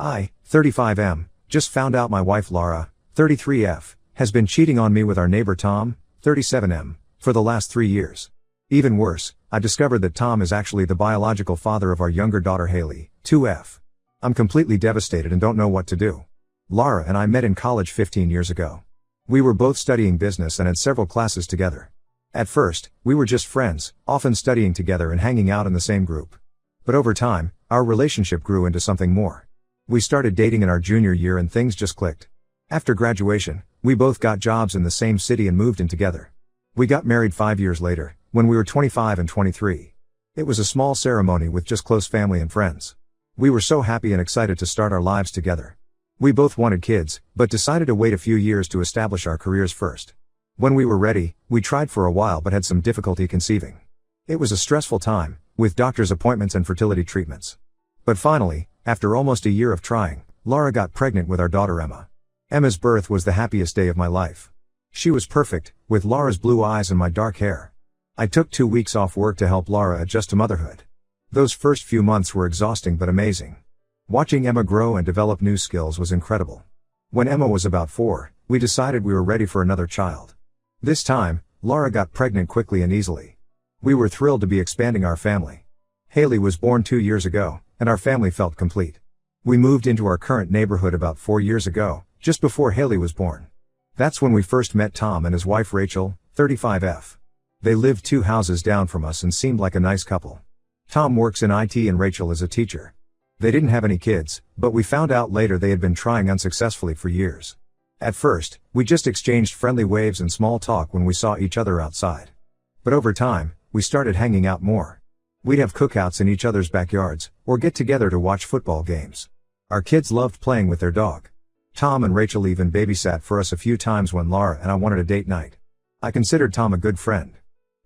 I, 35M, just found out my wife Laura, 33F, has been cheating on me with our neighbor Tom, 37M, for the last 3 years. Even worse, I discovered that Tom is actually the biological father of our younger daughter Haley, 2F. I'm completely devastated and don't know what to do. Laura and I met in college 15 years ago. We were both studying business and had several classes together. At first, we were just friends, often studying together and hanging out in the same group. But over time, our relationship grew into something more. We started dating in our junior year and things just clicked. After graduation, we both got jobs in the same city and moved in together. We got married 5 years later, when we were 25 and 23. It was a small ceremony with just close family and friends. We were so happy and excited to start our lives together. We both wanted kids, but decided to wait a few years to establish our careers first. When we were ready, we tried for a while but had some difficulty conceiving. It was a stressful time, with doctor's appointments and fertility treatments. But finally, after almost a year of trying, Laura got pregnant with our daughter Emma. Emma's birth was the happiest day of my life. She was perfect, with Laura's blue eyes and my dark hair. I took 2 weeks off work to help Laura adjust to motherhood. Those first few months were exhausting but amazing. Watching Emma grow and develop new skills was incredible. When Emma was about 4, we decided we were ready for another child. This time, Laura got pregnant quickly and easily. We were thrilled to be expanding our family. Haley was born 2 years ago, and our family felt complete. We moved into our current neighborhood about 4 years ago, just before Haley was born. That's when we first met Tom and his wife Rachel, 35F. They lived 2 houses down from us and seemed like a nice couple. Tom works in IT and Rachel is a teacher. They didn't have any kids, but we found out later they had been trying unsuccessfully for years. At first, we just exchanged friendly waves and small talk when we saw each other outside. But over time, we started hanging out more. We'd have cookouts in each other's backyards, or get together to watch football games. Our kids loved playing with their dog. Tom and Rachel even babysat for us a few times when Laura and I wanted a date night. I considered Tom a good friend.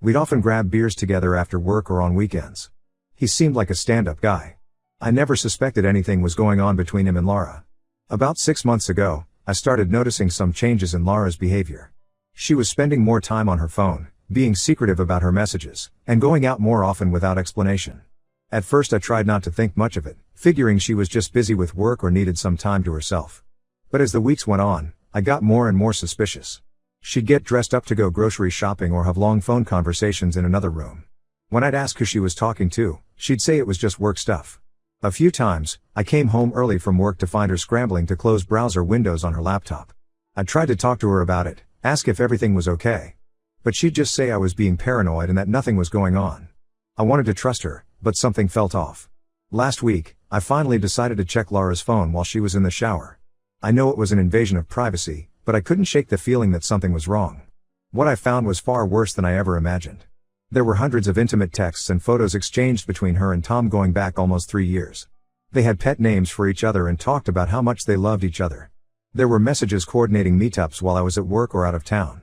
We'd often grab beers together after work or on weekends. He seemed like a stand-up guy. I never suspected anything was going on between him and Laura. About 6 months ago, I started noticing some changes in Laura's behavior. She was spending more time on her phone, being secretive about her messages, and going out more often without explanation. At first I tried not to think much of it, figuring she was just busy with work or needed some time to herself. But as the weeks went on, I got more and more suspicious. She'd get dressed up to go grocery shopping or have long phone conversations in another room. When I'd ask who she was talking to, she'd say it was just work stuff. A few times, I came home early from work to find her scrambling to close browser windows on her laptop. I tried to talk to her about it, ask if everything was okay. But she'd just say I was being paranoid and that nothing was going on. I wanted to trust her, but something felt off. Last week, I finally decided to check Laura's phone while she was in the shower. I know it was an invasion of privacy, but I couldn't shake the feeling that something was wrong. What I found was far worse than I ever imagined. There were hundreds of intimate texts and photos exchanged between her and Tom going back almost 3 years. They had pet names for each other and talked about how much they loved each other. There were messages coordinating meetups while I was at work or out of town.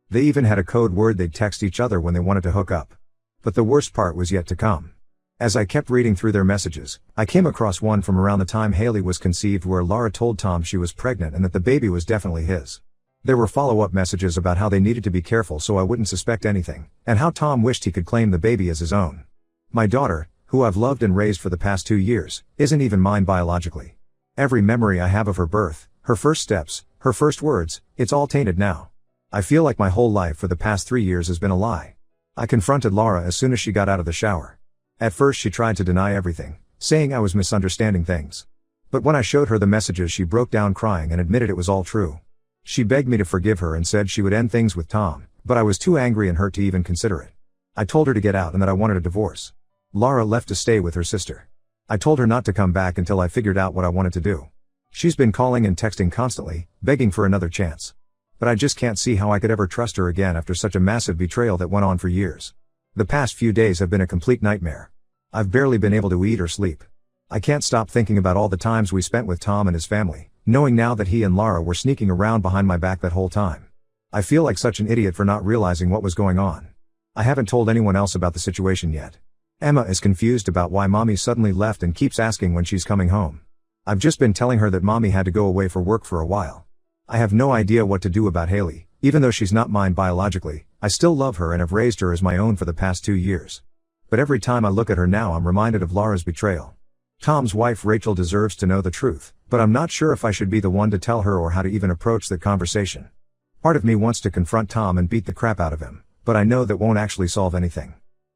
They even had a code word they'd text each other when they wanted to hook up. But the worst part was yet to come. As I kept reading through their messages, I came across one from around the time Haley was conceived where Laura told Tom she was pregnant and that the baby was definitely his. There were follow-up messages about how they needed to be careful so I wouldn't suspect anything, and how Tom wished he could claim the baby as his own. My daughter, who I've loved and raised for the past 2 years, isn't even mine biologically. Every memory I have of her birth, her first steps, her first words, it's all tainted now. I feel like my whole life for the past 3 years has been a lie. I confronted Laura as soon as she got out of the shower. At first she tried to deny everything, saying I was misunderstanding things. But when I showed her the messages she broke down crying and admitted it was all true. She begged me to forgive her and said she would end things with Tom, but I was too angry and hurt to even consider it. I told her to get out and that I wanted a divorce. Laura left to stay with her sister. I told her not to come back until I figured out what I wanted to do. She's been calling and texting constantly, begging for another chance. But I just can't see how I could ever trust her again after such a massive betrayal that went on for years. The past few days have been a complete nightmare. I've barely been able to eat or sleep. I can't stop thinking about all the times we spent with Tom and his family, knowing now that he and Laura were sneaking around behind my back that whole time. I feel like such an idiot for not realizing what was going on. I haven't told anyone else about the situation yet. Emma is confused about why mommy suddenly left and keeps asking when she's coming home. I've just been telling her that mommy had to go away for work for a while. I have no idea what to do about Haley. Even though she's not mine biologically, I still love her and have raised her as my own for the past 2 years. But every time I look at her now I'm reminded of Laura's betrayal. Tom's wife Rachel deserves to know the truth, but I'm not sure if I should be the one to tell her or how to even approach the conversation. Part of me wants to confront Tom and beat the crap out of him, but I know that won't actually solve anything.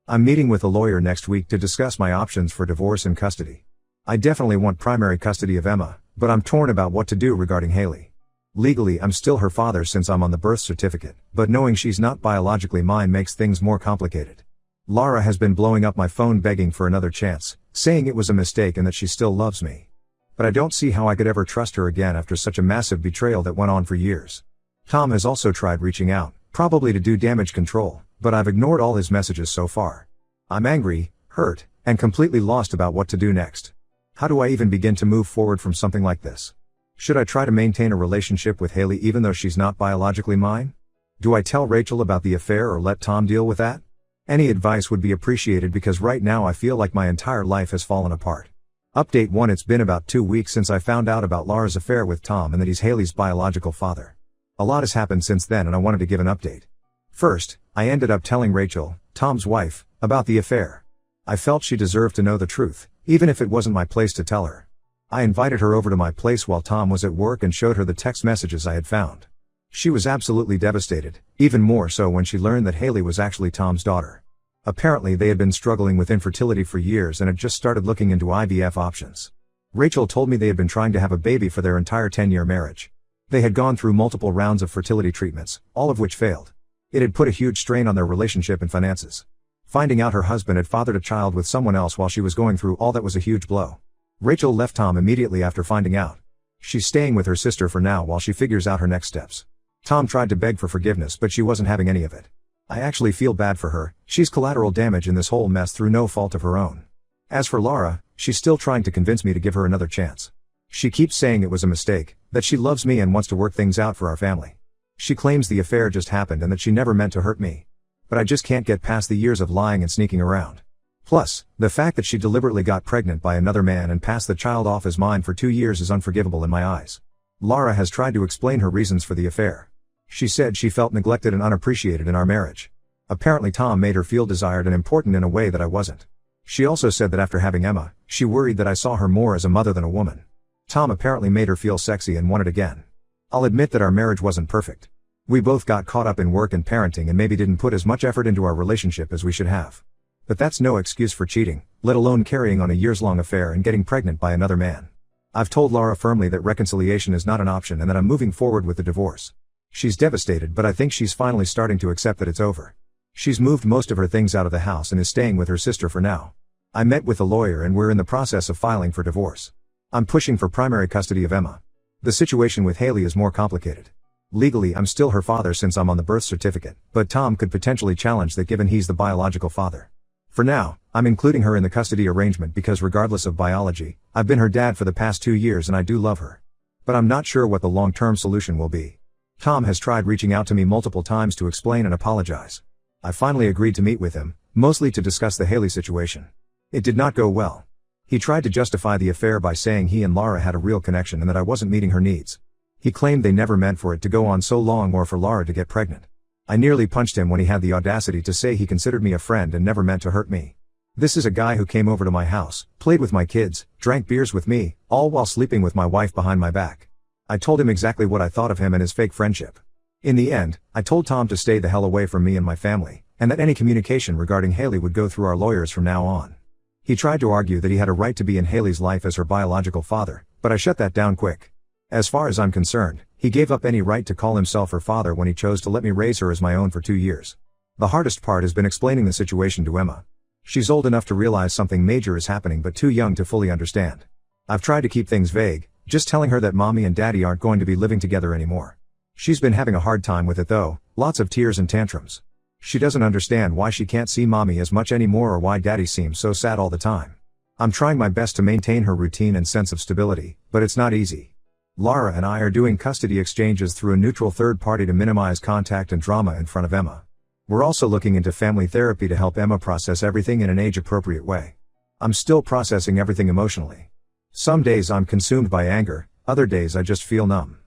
I'm meeting with a lawyer next week to discuss my options for divorce and custody. I definitely want primary custody of Emma, but I'm torn about what to do regarding Haley. Legally, I'm still her father since I'm on the birth certificate, but knowing she's not biologically mine makes things more complicated. Lara has been blowing up my phone begging for another chance, saying it was a mistake and that she still loves me. But I don't see how I could ever trust her again after such a massive betrayal that went on for years. Tom has also tried reaching out, probably to do damage control, but I've ignored all his messages so far. I'm angry, hurt, and completely lost about what to do next. How do I even begin to move forward from something like this? Should I try to maintain a relationship with Haley even though she's not biologically mine? Do I tell Rachel about the affair or let Tom deal with that? Any advice would be appreciated because right now I feel like my entire life has fallen apart. Update 1: It's been about 2 weeks since I found out about Lara's affair with Tom and that he's Haley's biological father. A lot has happened since then and I wanted to give an update. First, I ended up telling Rachel, Tom's wife, about the affair. I felt she deserved to know the truth, even if it wasn't my place to tell her. I invited her over to my place while Tom was at work and showed her the text messages I had found. She was absolutely devastated, even more so when she learned that Haley was actually Tom's daughter. Apparently they had been struggling with infertility for years and had just started looking into IVF options. Rachel told me they had been trying to have a baby for their entire 10-year marriage. They had gone through multiple rounds of fertility treatments, all of which failed. It had put a huge strain on their relationship and finances. Finding out her husband had fathered a child with someone else while she was going through all that was a huge blow. Rachel left Tom immediately after finding out. She's staying with her sister for now while she figures out her next steps. Tom tried to beg for forgiveness but she wasn't having any of it. I actually feel bad for her, she's collateral damage in this whole mess through no fault of her own. As for Lara, she's still trying to convince me to give her another chance. She keeps saying it was a mistake, that she loves me and wants to work things out for our family. She claims the affair just happened and that she never meant to hurt me. But I just can't get past the years of lying and sneaking around. Plus, the fact that she deliberately got pregnant by another man and passed the child off as mine for 2 years is unforgivable in my eyes. Lara has tried to explain her reasons for the affair. She said she felt neglected and unappreciated in our marriage. Apparently Tom made her feel desired and important in a way that I wasn't. She also said that after having Emma, she worried that I saw her more as a mother than a woman. Tom apparently made her feel sexy and wanted again. I'll admit that our marriage wasn't perfect. We both got caught up in work and parenting and maybe didn't put as much effort into our relationship as we should have. But that's no excuse for cheating, let alone carrying on a years-long affair and getting pregnant by another man. I've told Lara firmly that reconciliation is not an option and that I'm moving forward with the divorce. She's devastated but I think she's finally starting to accept that it's over. She's moved most of her things out of the house and is staying with her sister for now. I met with a lawyer and we're in the process of filing for divorce. I'm pushing for primary custody of Emma. The situation with Haley is more complicated. Legally I'm still her father since I'm on the birth certificate, but Tom could potentially challenge that given he's the biological father. For now, I'm including her in the custody arrangement because regardless of biology, I've been her dad for the past 2 years and I do love her. But I'm not sure what the long-term solution will be. Tom has tried reaching out to me multiple times to explain and apologize. I finally agreed to meet with him, mostly to discuss the Haley situation. It did not go well. He tried to justify the affair by saying he and Lara had a real connection and that I wasn't meeting her needs. He claimed they never meant for it to go on so long or for Lara to get pregnant. I nearly punched him when he had the audacity to say he considered me a friend and never meant to hurt me. This is a guy who came over to my house, played with my kids, drank beers with me, all while sleeping with my wife behind my back. I told him exactly what I thought of him and his fake friendship. In the end, I told Tom to stay the hell away from me and my family, and that any communication regarding Haley would go through our lawyers from now on. He tried to argue that he had a right to be in Haley's life as her biological father, but I shut that down quick. As far as I'm concerned, he gave up any right to call himself her father when he chose to let me raise her as my own for 2 years. The hardest part has been explaining the situation to Emma. She's old enough to realize something major is happening but too young to fully understand. I've tried to keep things vague, just telling her that mommy and daddy aren't going to be living together anymore. She's been having a hard time with it though, lots of tears and tantrums. She doesn't understand why she can't see mommy as much anymore or why daddy seems so sad all the time. I'm trying my best to maintain her routine and sense of stability, but it's not easy. Lara and I are doing custody exchanges through a neutral third party to minimize contact and drama in front of Emma. We're also looking into family therapy to help Emma process everything in an age-appropriate way. I'm still processing everything emotionally. Some days I'm consumed by anger, other days I just feel numb.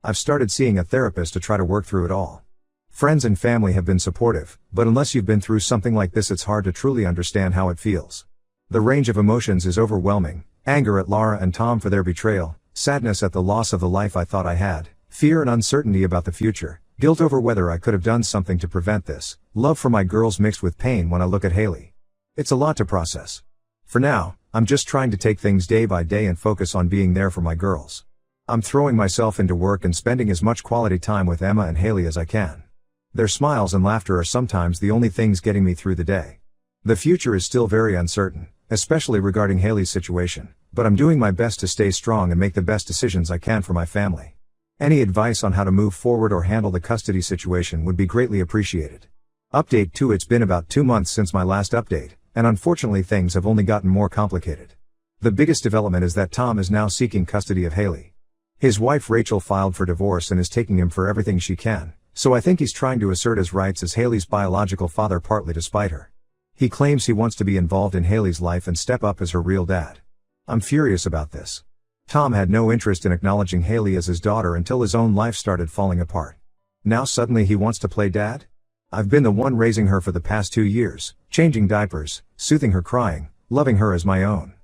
I've started seeing a therapist to try to work through it all. Friends and family have been supportive, but unless you've been through something like this it's hard to truly understand how it feels. The range of emotions is overwhelming, Anger at Lara and Tom for their betrayal, sadness at the loss of the life I thought I had, fear and uncertainty about the future, guilt over whether I could have done something to prevent this, love for my girls mixed with pain when I look at Haley. It's a lot to process. For now, I'm just trying to take things day by day and focus on being there for my girls. I'm throwing myself into work and spending as much quality time with Emma and Haley as I can. Their smiles and laughter are sometimes the only things getting me through the day. The future is still very uncertain, especially regarding Haley's situation, but I'm doing my best to stay strong and make the best decisions I can for my family. Any advice on how to move forward or handle the custody situation would be greatly appreciated. Update 2. It's been about 2 months since my last update, and unfortunately things have only gotten more complicated. The biggest development is that Tom is now seeking custody of Haley. His wife Rachel filed for divorce and is taking him for everything she can, so I think he's trying to assert his rights as Haley's biological father partly to spite her. He claims he wants to be involved in Haley's life and step up as her real dad. I'm furious about this. Tom had no interest in acknowledging Haley as his daughter until his own life started falling apart. Now suddenly he wants to play dad? I've been the one raising her for the past 2 years, changing diapers, soothing her crying, loving her as my own.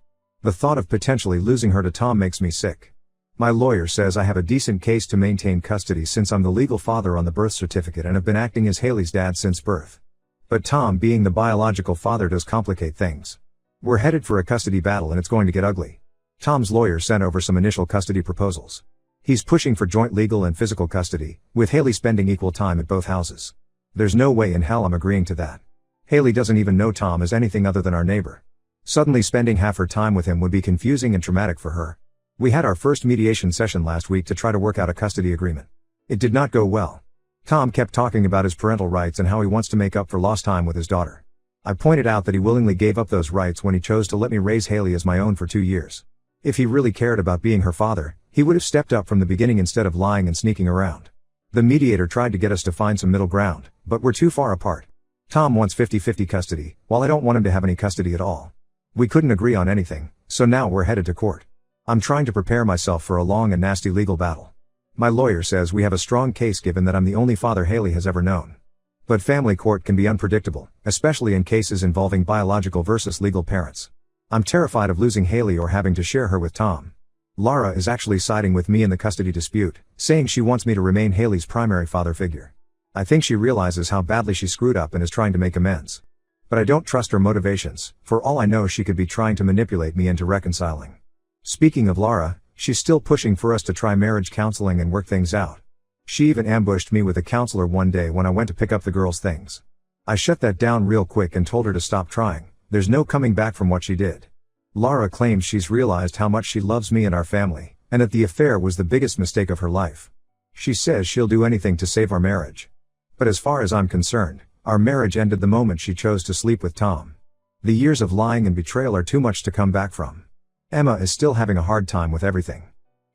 The thought of potentially losing her to Tom makes me sick. My lawyer says I have a decent case to maintain custody since I'm the legal father on the birth certificate and have been acting as Haley's dad since birth. But Tom being the biological father does complicate things. We're headed for a custody battle and it's going to get ugly. Tom's lawyer sent over some initial custody proposals. He's pushing for joint legal and physical custody, with Haley spending equal time at both houses. There's no way in hell I'm agreeing to that. Haley doesn't even know Tom as anything other than our neighbor. Suddenly spending half her time with him would be confusing and traumatic for her. We had our first mediation session last week to try to work out a custody agreement. It did not go well. Tom kept talking about his parental rights and how he wants to make up for lost time with his daughter. I pointed out that he willingly gave up those rights when he chose to let me raise Haley as my own for 2 years. If he really cared about being her father, he would have stepped up from the beginning instead of lying and sneaking around. The mediator tried to get us to find some middle ground, but we're too far apart. Tom wants 50-50 custody, while I don't want him to have any custody at all. We couldn't agree on anything, so now we're headed to court. I'm trying to prepare myself for a long and nasty legal battle. My lawyer says we have a strong case given that I'm the only father Haley has ever known. But family court can be unpredictable, especially in cases involving biological versus legal parents. I'm terrified of losing Haley or having to share her with Tom. Lara is actually siding with me in the custody dispute, saying she wants me to remain Haley's primary father figure. I think she realizes how badly she screwed up and is trying to make amends. But I don't trust her motivations. For all I know, she could be trying to manipulate me into reconciling. Speaking of Lara, she's still pushing for us to try marriage counseling and work things out. She even ambushed me with a counselor one day when I went to pick up the girls' things. I shut that down real quick and told her to stop trying. There's no coming back from what she did. Lara claims she's realized how much she loves me and our family, and that the affair was the biggest mistake of her life. She says she'll do anything to save our marriage. But as far as I'm concerned, our marriage ended the moment she chose to sleep with Tom. The years of lying and betrayal are too much to come back from. Emma is still having a hard time with everything.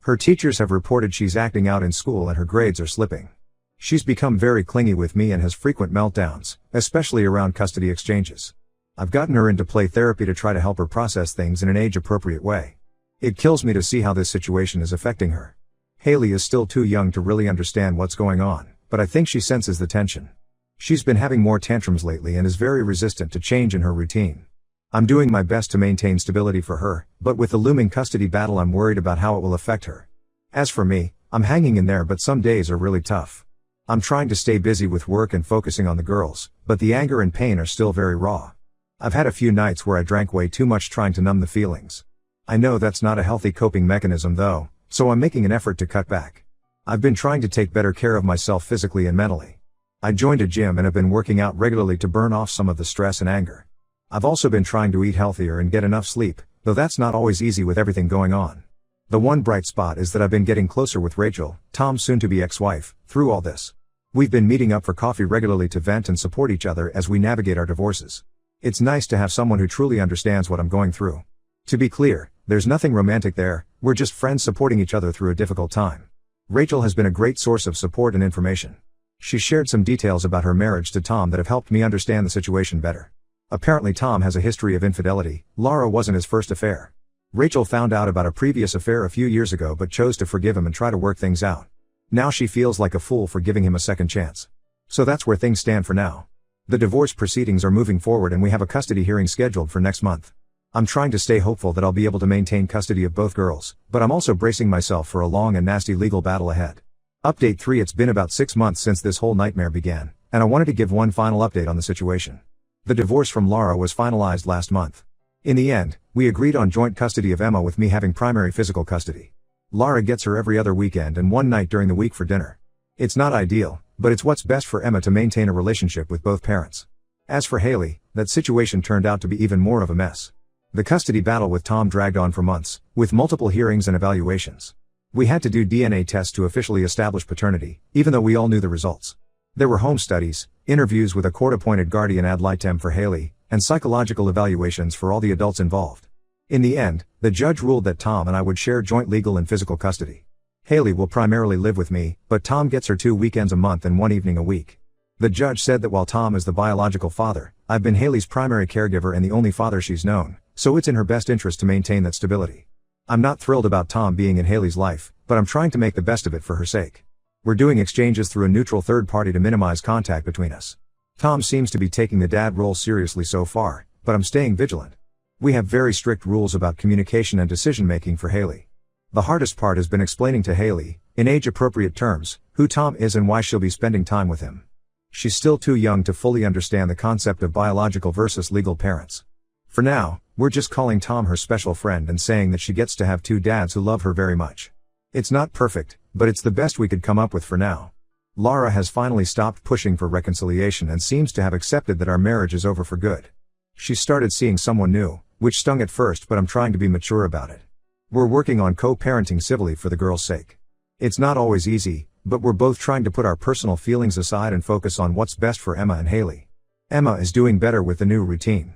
Her teachers have reported she's acting out in school and her grades are slipping. She's become very clingy with me and has frequent meltdowns, especially around custody exchanges. I've gotten her into play therapy to try to help her process things in an age-appropriate way. It kills me to see how this situation is affecting her. Haley is still too young to really understand what's going on, but I think she senses the tension. She's been having more tantrums lately and is very resistant to change in her routine. I'm doing my best to maintain stability for her, but with the looming custody battle I'm worried about how it will affect her. As for me, I'm hanging in there, but some days are really tough. I'm trying to stay busy with work and focusing on the girls, but the anger and pain are still very raw. I've had a few nights where I drank way too much trying to numb the feelings. I know that's not a healthy coping mechanism though, so I'm making an effort to cut back. I've been trying to take better care of myself physically and mentally. I joined a gym and have been working out regularly to burn off some of the stress and anger. I've also been trying to eat healthier and get enough sleep, though that's not always easy with everything going on. The one bright spot is that I've been getting closer with Rachel, Tom's soon-to-be ex-wife, through all this. We've been meeting up for coffee regularly to vent and support each other as we navigate our divorces. It's nice to have someone who truly understands what I'm going through. To be clear, there's nothing romantic there, we're just friends supporting each other through a difficult time. Rachel has been a great source of support and information. She shared some details about her marriage to Tom that have helped me understand the situation better. Apparently Tom has a history of infidelity. Lara wasn't his first affair. Rachel found out about a previous affair a few years ago but chose to forgive him and try to work things out. Now she feels like a fool for giving him a second chance. So that's where things stand for now. The divorce proceedings are moving forward and we have a custody hearing scheduled for next month. I'm trying to stay hopeful that I'll be able to maintain custody of both girls, but I'm also bracing myself for a long and nasty legal battle ahead. Update 3: It's been about 6 months since this whole nightmare began, and I wanted to give one final update on the situation. The divorce from Laura was finalized last month. In the end, we agreed on joint custody of Emma, with me having primary physical custody. Laura gets her every other weekend and one night during the week for dinner. It's not ideal, but it's what's best for Emma to maintain a relationship with both parents. As for Haley, that situation turned out to be even more of a mess. The custody battle with Tom dragged on for months, with multiple hearings and evaluations. We had to do DNA tests to officially establish paternity, even though we all knew the results. There were home studies, interviews with a court-appointed guardian ad litem for Haley, and psychological evaluations for all the adults involved. In the end, the judge ruled that Tom and I would share joint legal and physical custody. Haley will primarily live with me, but Tom gets her 2 weekends a month and 1 evening a week. The judge said that while Tom is the biological father, I've been Haley's primary caregiver and the only father she's known, so it's in her best interest to maintain that stability. I'm not thrilled about Tom being in Haley's life, but I'm trying to make the best of it for her sake. We're doing exchanges through a neutral third party to minimize contact between us. Tom seems to be taking the dad role seriously so far, but I'm staying vigilant. We have very strict rules about communication and decision making for Haley. The hardest part has been explaining to Haley, in age-appropriate terms, who Tom is and why she'll be spending time with him. She's still too young to fully understand the concept of biological versus legal parents. For now, we're just calling Tom her special friend and saying that she gets to have 2 dads who love her very much. It's not perfect, but it's the best we could come up with for now. Laura has finally stopped pushing for reconciliation and seems to have accepted that our marriage is over for good. She started seeing someone new, which stung at first, but I'm trying to be mature about it. We're working on co-parenting civilly for the girl's sake. It's not always easy, but we're both trying to put our personal feelings aside and focus on what's best for Emma and Haley. Emma is doing better with the new routine.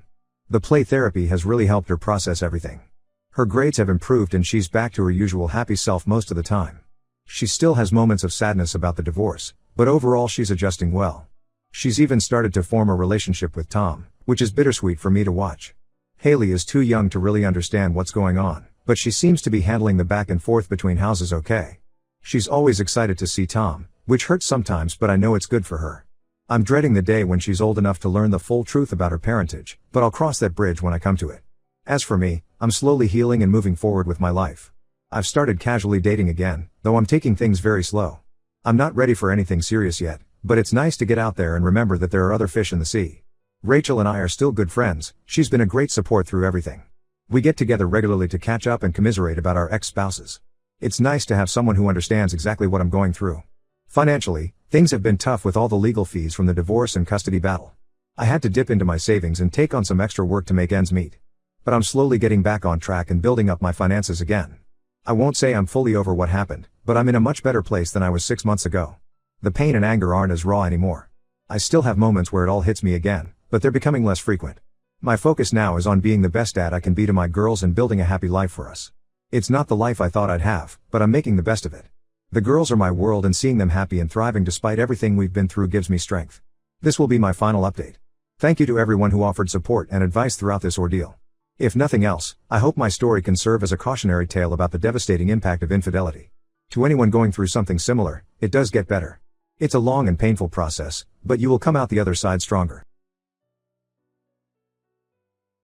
The play therapy has really helped her process everything. Her grades have improved and she's back to her usual happy self most of the time. She still has moments of sadness about the divorce, but overall she's adjusting well. She's even started to form a relationship with Tom, which is bittersweet for me to watch. Haley is too young to really understand what's going on, but she seems to be handling the back and forth between houses okay. She's always excited to see Tom, which hurts sometimes, but I know it's good for her. I'm dreading the day when she's old enough to learn the full truth about her parentage, but I'll cross that bridge when I come to it. As for me, I'm slowly healing and moving forward with my life. I've started casually dating again, though I'm taking things very slow. I'm not ready for anything serious yet, but it's nice to get out there and remember that there are other fish in the sea. Rachel and I are still good friends. She's been a great support through everything. We get together regularly to catch up and commiserate about our ex-spouses. It's nice to have someone who understands exactly what I'm going through. Financially, things have been tough with all the legal fees from the divorce and custody battle. I had to dip into my savings and take on some extra work to make ends meet. But I'm slowly getting back on track and building up my finances again. I won't say I'm fully over what happened, but I'm in a much better place than I was 6 months ago. The pain and anger aren't as raw anymore. I still have moments where it all hits me again, but they're becoming less frequent. My focus now is on being the best dad I can be to my girls and building a happy life for us. It's not the life I thought I'd have, but I'm making the best of it. The girls are my world and seeing them happy and thriving despite everything we've been through gives me strength. This will be my final update. Thank you to everyone who offered support and advice throughout this ordeal. If nothing else, I hope my story can serve as a cautionary tale about the devastating impact of infidelity. To anyone going through something similar, it does get better. It's a long and painful process, but you will come out the other side stronger.